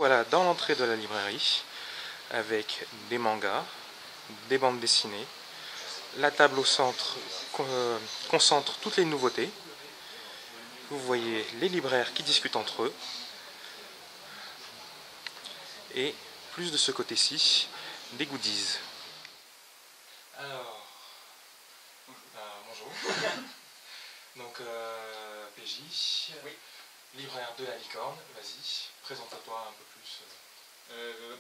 Voilà, dans l'entrée de la librairie, avec des mangas, des bandes dessinées. La table au centre concentre toutes les nouveautés. Vous voyez les libraires qui discutent entre eux. Et plus de ce côté-ci, des goodies. Alors, bonjour. Donc, PJ, oui. Libraire de la Licorne, vas-y, présente-toi un peu plus.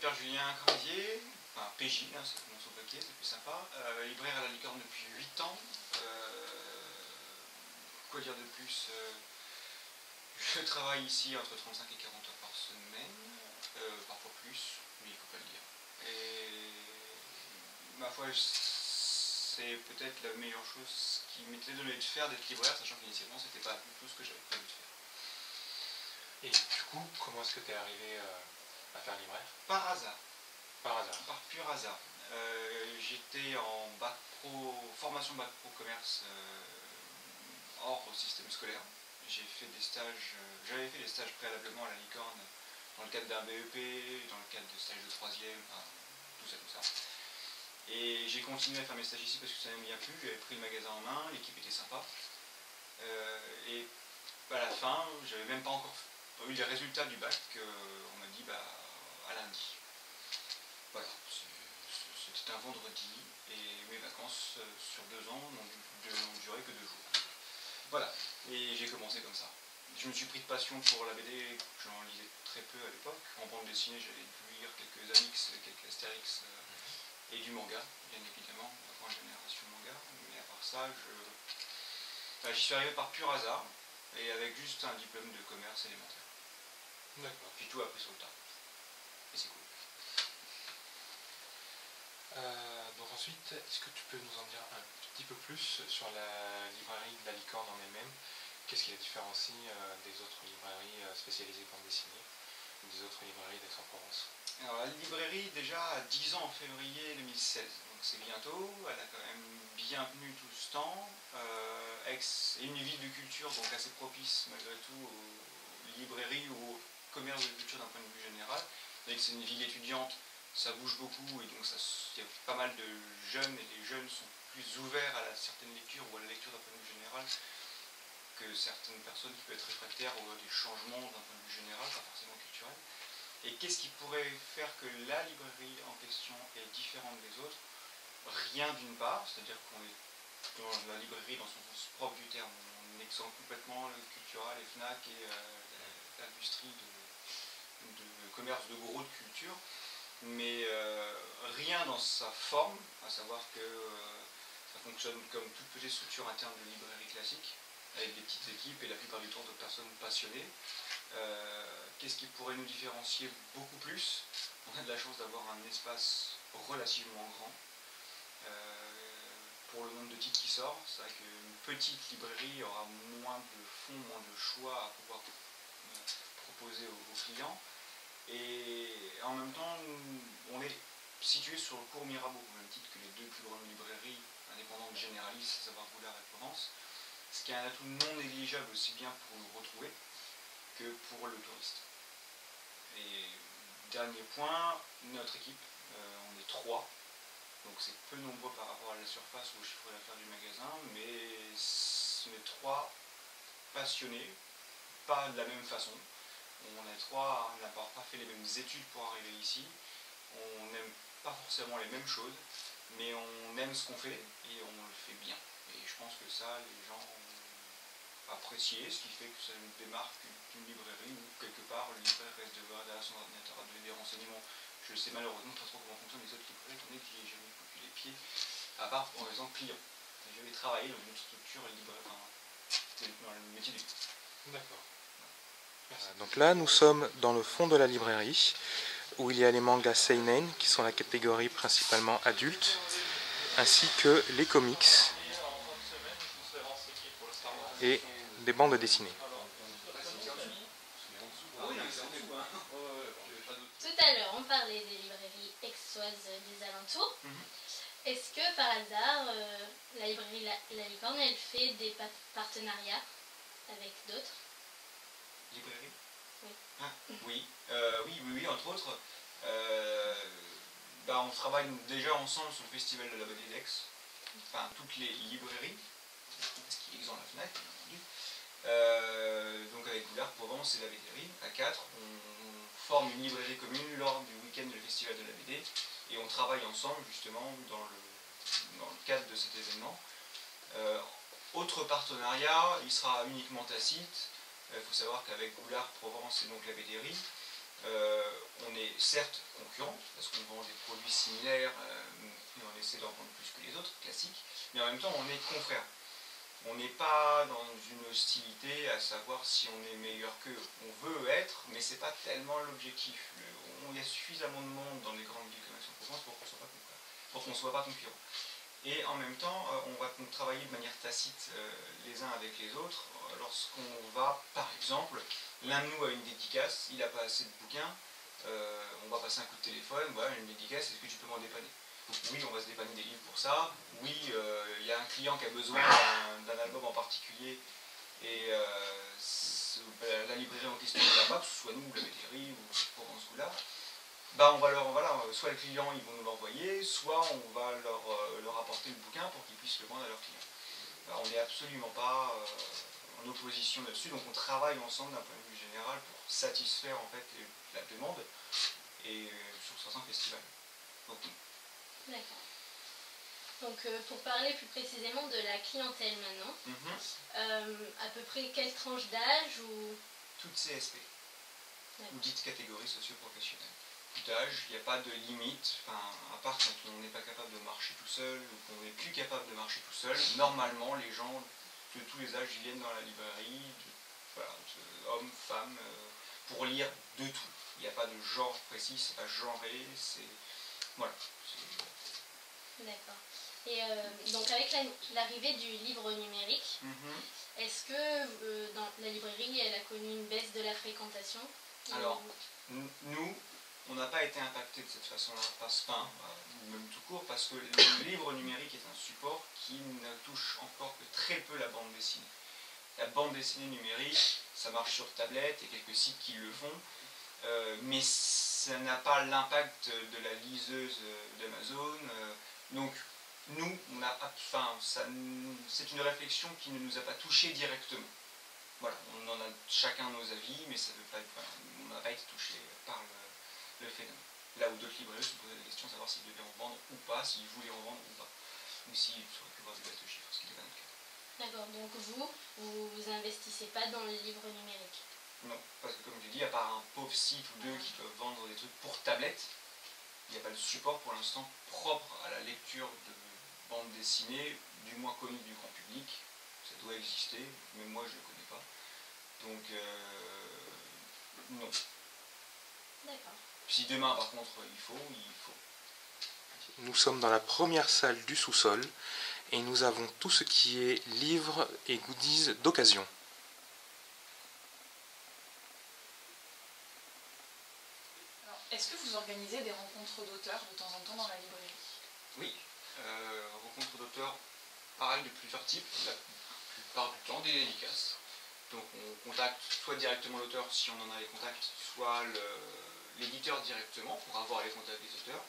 Pierre Julien Crasier, enfin PJ, hein, c'est mon sobriquet, c'est plus sympa. Libraire à la Licorne depuis 8 ans. Quoi dire de plus je travaille ici entre 35 et 40 heures par semaine, parfois plus, mais il ne faut pas le dire. Et ma foi, c'est peut-être la meilleure chose qui m'était donnée de faire d'être libraire, sachant qu'initialement c'était pas du tout ce que j'avais prévu de faire. Et du coup, comment est-ce que tu es arrivé à faire libraire? Par hasard. Par hasard. Par pur hasard. J'étais en bac pro, formation bac pro commerce hors système scolaire. J'ai fait des stages, j'avais fait des stages préalablement à la Licorne dans le cadre d'un BEP, dans le cadre de stages de 3e, enfin, tout ça. Et j'ai continué à faire mes stages ici parce que ça m'a bien plu, j'avais pris le magasin en main, l'équipe était sympa. Et à la fin, j'avais même pas encore eu les résultats du bac, on m'a dit à lundi. Voilà, c'était un vendredi et mes vacances sur 2 ans n'ont duré que 2 jours. Voilà, et j'ai commencé comme ça. Je me suis pris de passion pour la BD, j'en lisais très peu à l'époque. En bande dessinée, j'avais dû lire quelques Amix, quelques Astérix et du manga, bien évidemment, la grande génération manga. Mais à part ça, j'y suis arrivé par pur hasard et avec juste un diplôme de commerce élémentaire. D'accord. Puis tout appris sur le tas. Et c'est cool. Donc ensuite, est-ce que tu peux nous en dire un petit peu plus sur la librairie de la Licorne en elle-même? Qu'est-ce qui la différencie des autres librairies spécialisées bande dessinée ou des autres librairies d'Aix-en-Provence? Alors la librairie déjà a 10 ans en février 2016, donc c'est bientôt, elle a quand même bien tenu tout ce temps. Aix est une ville de culture, donc assez propice malgré tout aux librairies ou au commerce de culture d'un point de vue général. C'est une ville étudiante, ça bouge beaucoup et donc il y a pas mal de jeunes et les jeunes sont plus ouverts à certaines lectures ou à la lecture d'un point de vue général que certaines personnes qui peuvent être réfractaires à des changements d'un point de vue général, pas forcément culturel. Et qu'est-ce qui pourrait faire que la librairie en question est différente des autres? Rien d'une part, c'est-à-dire qu'on est dans la librairie dans son sens propre du terme, on exclut complètement le cultural, les FNAC et l'industrie de commerce de gros de culture, mais rien dans sa forme, à savoir que ça fonctionne comme toute petite structure interne de librairie classique, avec des petites équipes et la plupart du temps de personnes passionnées. Qu'est-ce qui pourrait nous différencier beaucoup plus? On a de la chance d'avoir un espace relativement grand. Pour le nombre de titres qui sort, c'est vrai qu'une petite librairie aura moins de fonds, moins de choix à pouvoir proposer aux clients. Et en même temps, on est situé sur le cours Mirabeau, au même titre que les 2 plus grandes librairies indépendantes généralistes, à savoir Boulard et Provence, ce qui est un atout non négligeable aussi bien pour nous retrouver que pour le touriste. Et dernier point, notre équipe, on est 3, donc c'est peu nombreux par rapport à la surface ou au chiffre d'affaires du magasin, mais on est 3 passionnés, pas de la même façon. On est 3, on n'a pas fait les mêmes études pour arriver ici, on n'aime pas forcément les mêmes choses, mais on aime ce qu'on fait et on le fait bien. Et je pense que ça, les gens ont apprécié, ce qui fait que ça nous démarque d'une librairie où quelque part le libraire reste derrière son ordinateur à donner des renseignements. Je sais malheureusement pas trop comment fonctionnent les autres librairies, étant donné que j'y ai jamais foutu les pieds, à part en étant client. Je vais travailler dans une structure libraire, dans le métier du livre. D'accord. Donc là, nous sommes dans le fond de la librairie, où il y a les mangas seinen, qui sont la catégorie principalement adulte, ainsi que les comics et des bandes dessinées. Tout à l'heure, on parlait des librairies aixoises des alentours. Est-ce que par hasard, la librairie La Licorne, elle fait des partenariats avec d'autres Librairie? Oui. Ah, oui. Oui, entre autres. On travaille déjà ensemble sur le festival de la Belle d'Aix, enfin toutes les librairies, ce qui est exempt la FNAC, bien entendu. Donc avec Goulard, Provence et la BDRI, à 4, on forme une librairie commune lors du week-end du festival de la BD et on travaille ensemble justement dans le cadre de cet événement. Autre partenariat, il sera uniquement tacite. Il faut savoir qu'avec Goulard, Provence et donc la BDRI, on est certes concurrents, parce qu'on vend des produits similaires, et on essaie d'en vendre plus que les autres, classiques, mais en même temps on est confrères. On n'est pas dans une hostilité à savoir si on est meilleur qu'eux. On veut être, mais c'est pas tellement l'objectif. Il y a suffisamment de monde dans les grandes villes comme Aix-en-Provence pour qu'on ne soit pas concurrents. Et en même temps, on va travailler de manière tacite les uns avec les autres. Lorsqu'on va, par exemple, l'un de nous a une dédicace, il n'a pas assez de bouquins, on va passer un coup de téléphone, voilà, une dédicace, est-ce que tu peux m'en dépanner? Donc, oui, on va se dépanner des livres pour ça. Oui, il y a un client qui a besoin d'un album en particulier et la librairie en question ne l'a pas, que ce soit nous, la BDRI ou Provence Goulard. On va soit les clients ils vont nous l'envoyer, soit on va leur apporter le bouquin pour qu'ils puissent le vendre à leurs clients. On n'est absolument pas en opposition là-dessus, donc on travaille ensemble d'un point de vue général pour satisfaire en fait la demande et sur certains festivals. D'accord. Donc pour parler plus précisément de la clientèle maintenant, à peu près quelle tranche d'âge ou... Toute CSP, ou dite catégorie socio-professionnelle. Tout âge, il n'y a pas de limite, à part quand on n'est pas capable de marcher tout seul ou qu'on n'est plus capable de marcher tout seul, normalement les gens de tous les âges viennent dans la librairie, hommes, femmes, pour lire de tout. Il n'y a pas de genre précis, c'est pas genré, c'est... Voilà. D'accord. Et donc avec l'arrivée du livre numérique, est-ce que dans la librairie, elle a connu une baisse de la fréquentation? Alors, nous, on n'a pas été impacté de cette façon-là, ou même tout court, parce que le livre numérique est un support qui ne touche encore que très peu la bande dessinée. La bande dessinée numérique, ça marche sur tablette, il y a quelques sites qui le font, mais ça n'a pas l'impact de la liseuse d'Amazon. Donc, nous, c'est une réflexion qui ne nous a pas touché directement. Voilà, on en a chacun nos avis, mais ça veut pas on n'a pas été touché par le phénomène. Là où d'autres librairies se posaient la question de savoir s'ils devaient en vendre ou pas, s'ils voulaient en vendre ou pas. Ou s'ils auraient pu voir des baisses de chiffres, ce qui n'est pas notre cas. D'accord, donc vous investissez pas dans le livre numérique? Non, parce que comme je dis, à part un pauvre site ou deux qui peuvent vendre des trucs pour tablette, il n'y a pas de support pour l'instant propre à la lecture de bande dessinée, du moins connue du grand public. Ça doit exister, mais moi je ne le connais pas. Donc, non. D'accord. Si demain, par contre, il faut. Nous sommes dans la première salle du sous-sol et nous avons tout ce qui est livres et goodies d'occasion. Est-ce que vous organisez des rencontres d'auteurs de temps en temps dans la librairie? Oui, rencontres d'auteurs, pareil, de plusieurs types, la plupart du temps des dédicaces. Donc on contacte soit directement l'auteur si on en a les contacts, soit l'éditeur directement pour avoir les contacts des auteurs,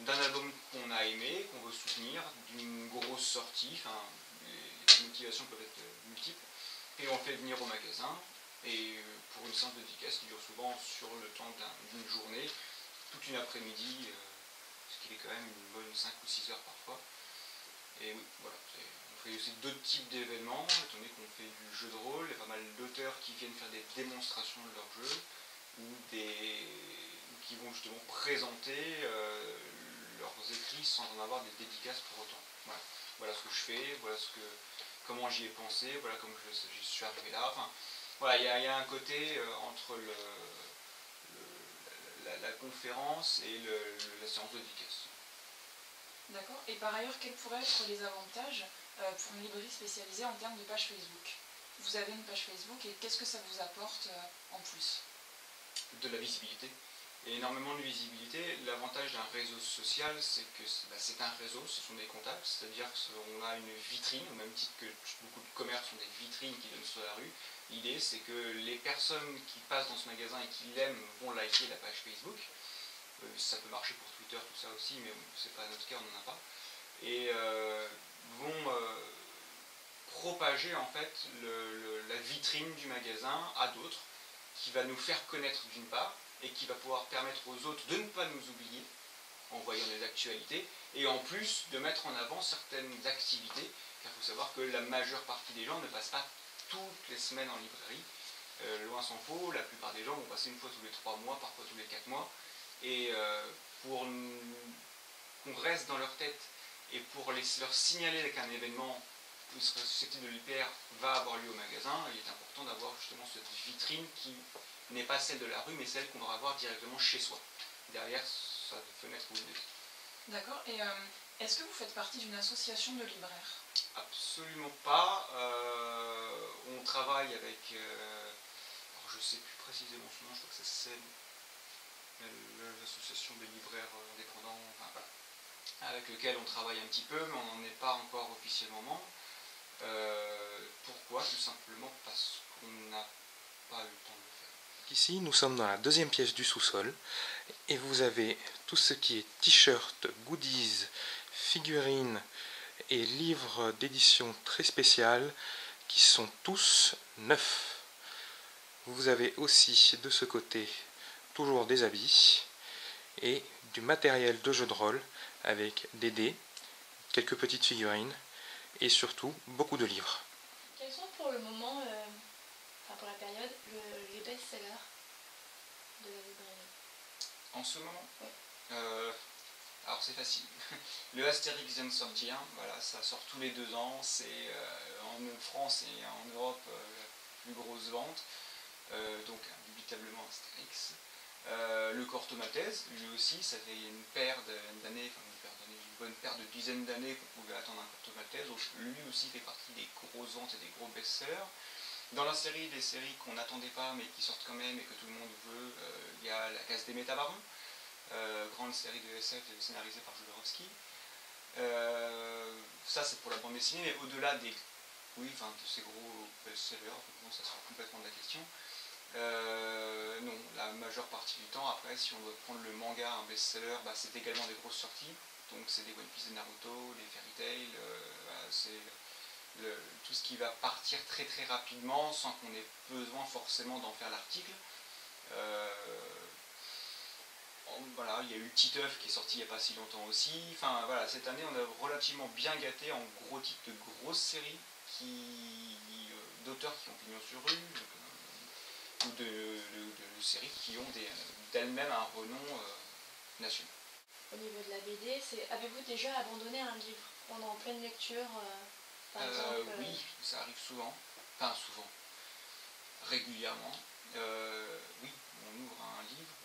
d'un album qu'on a aimé, qu'on veut soutenir, d'une grosse sortie, les motivations peuvent être multiples, et on fait venir au magasin, et pour une simple dédicace qui dure souvent sur le temps d'une journée, toute une après-midi, ce qui est quand même une bonne 5 ou 6 heures parfois. Et oui, voilà, on fait aussi d'autres types d'événements, étant donné qu'on fait du jeu de rôle, il y a pas mal d'auteurs qui viennent faire des démonstrations de leur jeu, ou qui vont justement présenter leurs écrits sans en avoir des dédicaces pour autant. Voilà ce que je fais, voilà comment j'y ai pensé, voilà comment je suis arrivé là. Voilà, il y a un côté entre la conférence et la séance de dédicace. D'accord. Et par ailleurs, quels pourraient être les avantages pour une librairie spécialisée en termes de page Facebook? Vous avez une page Facebook et qu'est-ce que ça vous apporte en plus? De la visibilité. et énormément de visibilité. L'avantage d'un réseau social, c'est que c'est un réseau, ce sont des contacts, c'est-à-dire qu'on a une vitrine, au même titre que beaucoup de commerces ont des vitrines qui donnent sur la rue. L'idée, c'est que les personnes qui passent dans ce magasin et qui l'aiment vont liker la page Facebook. Ça peut marcher pour Twitter, tout ça aussi, mais c'est pas notre cas, on n'en a pas. Et vont propager en fait la vitrine du magasin à d'autres, qui va nous faire connaître d'une part, et qui va pouvoir permettre aux autres de ne pas nous oublier en voyant les actualités, et en plus de mettre en avant certaines activités, car il faut savoir que la majeure partie des gens ne passent pas toutes les semaines en librairie, loin s'en faut, la plupart des gens vont passer une fois tous les 3 mois, parfois tous les 4 mois, et pour qu'on reste dans leur tête, et pour leur signaler qu'un événement qui serait susceptible de l'IPR va avoir lieu au magasin, il est important d'avoir justement cette vitrine qui n'est pas celle de la rue, mais celle qu'on va avoir directement chez soi, derrière sa fenêtre Windows. D'accord, et est-ce que vous faites partie d'une association de libraires? Absolument pas. On travaille avec, alors je ne sais plus précisément son nom, je crois que c'est l'association des libraires indépendants, enfin, voilà, avec lequel on travaille un petit peu, mais on n'en est pas encore officiellement membre. Pourquoi? Tout simplement parce qu'on n'a pas eu le temps de le faire. Ici, nous sommes dans la deuxième pièce du sous-sol et vous avez tout ce qui est t-shirt, goodies, figurines et livres d'édition très spéciales qui sont tous neufs. Vous avez aussi de ce côté toujours des habits et du matériel de jeu de rôle avec des dés, quelques petites figurines et surtout beaucoup de livres. Quels sont pour le moment, enfin pour la période, les best-sellers de la librairie? En ce moment? Oui. Alors c'est facile. Le Astérix vient de sortir, voilà, ça sort tous les 2 ans, c'est en France et en Europe la plus grosse vente, donc indubitablement Astérix. Le Corto Maltese, lui aussi, ça fait une bonne paire de dizaines d'années qu'on pouvait attendre un Corto Maltese, donc lui aussi fait partie des grosses ventes et des gros best-sellers. Dans la série, des séries qu'on n'attendait pas mais qui sortent quand même et que tout le monde veut, il y a La Case des Métabarons, grande série de SF scénarisée par Jodorowsky. Ça c'est pour la bande dessinée, mais au-delà de ces gros best-sellers, ça sort complètement de la question. Non, la majeure partie du temps, après, si on doit prendre le manga, un best-seller, c'est également des grosses sorties. Donc c'est des One Piece, des Naruto, des Fairy Tail, c'est tout ce qui va partir très très rapidement sans qu'on ait besoin forcément d'en faire l'article. Voilà, il y a eu Titeuf qui est sorti il n'y a pas si longtemps aussi. Enfin voilà, cette année on a relativement bien gâté en gros titres de grosses séries d'auteurs qui ont pignon sur rue, ou de séries qui ont d'elles-mêmes un renom national. Au niveau de la BD, avez-vous déjà abandonné un livre pendant en pleine lecture par exemple, Oui, ça arrive souvent, enfin souvent, régulièrement. Oui, on ouvre un livre,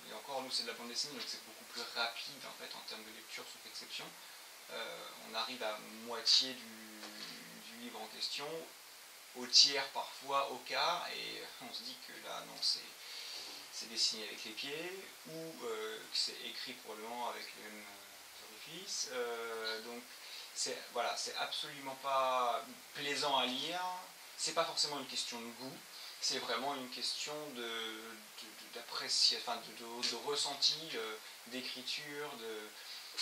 et encore nous c'est de la bande dessinée, donc c'est beaucoup plus rapide en fait en termes de lecture, sauf exception. On arrive à moitié du livre en question, au tiers parfois, au quart, et on se dit que là non, c'est dessiné avec les pieds, ou que c'est écrit probablement avec les mêmes orifices. Donc voilà, c'est absolument pas plaisant à lire, c'est pas forcément une question de goût, c'est vraiment une question d'appréciation, enfin de ressenti, d'écriture,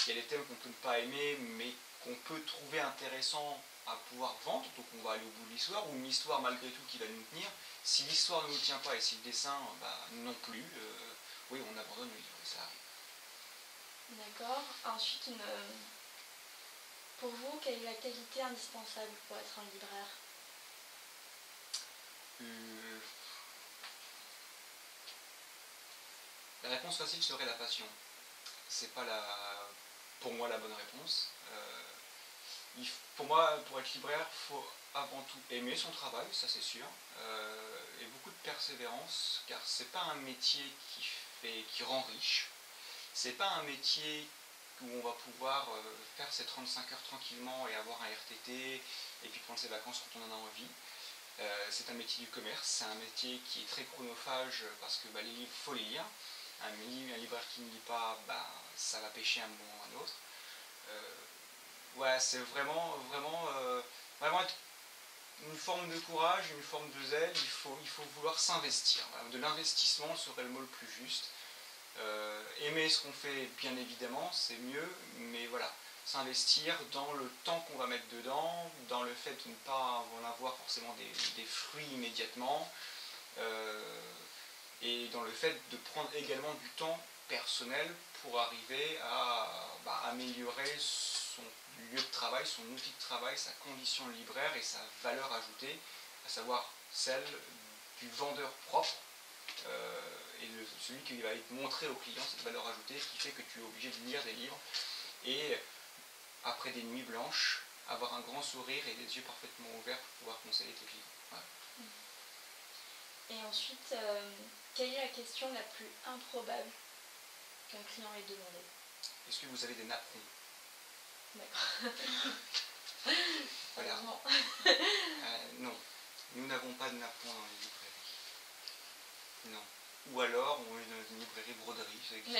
il y a des thèmes qu'on peut ne pas aimer, mais qu'on peut trouver intéressants à pouvoir vendre, donc on va aller au bout de l'histoire, ou une histoire malgré tout qui va nous tenir. Si l'histoire ne nous tient pas et si le dessin non plus, oui on abandonne le livre, ça arrive. D'accord. Ensuite, pour vous, quelle est la qualité indispensable pour être un libraire? La réponse facile serait la passion. C'est pas pour moi la bonne réponse. Pour moi, pour être libraire, il faut avant tout aimer son travail, ça c'est sûr, et beaucoup de persévérance, car c'est pas un métier qui rend riche, c'est pas un métier où on va pouvoir faire ses 35 heures tranquillement et avoir un RTT et puis prendre ses vacances quand on en a envie. C'est un métier du commerce, c'est un métier qui est très chronophage parce que les livres, il faut les lire. Un libraire qui ne lit pas, ben, ça va pêcher un moment ou un autre. Ouais, c'est vraiment être une forme de courage, une forme de zèle. Il faut vouloir s'investir. Voilà, de l'investissement serait le mot le plus juste. Aimer ce qu'on fait, bien évidemment, c'est mieux, mais voilà, s'investir dans le temps qu'on va mettre dedans, dans le fait de ne pas en avoir forcément des fruits immédiatement, et dans le fait de prendre également du temps personnel pour arriver à améliorer son lieu de travail, son outil de travail, sa condition de libraire et sa valeur ajoutée, à savoir celle du vendeur propre, et celui qui va montrer au client cette valeur ajoutée, ce qui fait que tu es obligé de lire des livres et après des nuits blanches, avoir un grand sourire et des yeux parfaitement ouverts pour pouvoir conseiller tes clients. Voilà. Et ensuite, quelle est la question la plus improbable qu'un client ait demandé? Est-ce que vous avez des napperons? D'accord. Voilà. Non, nous n'avons pas de napperons dans les librairies. Non. Ou alors, on est dans une librairie broderie, ça existe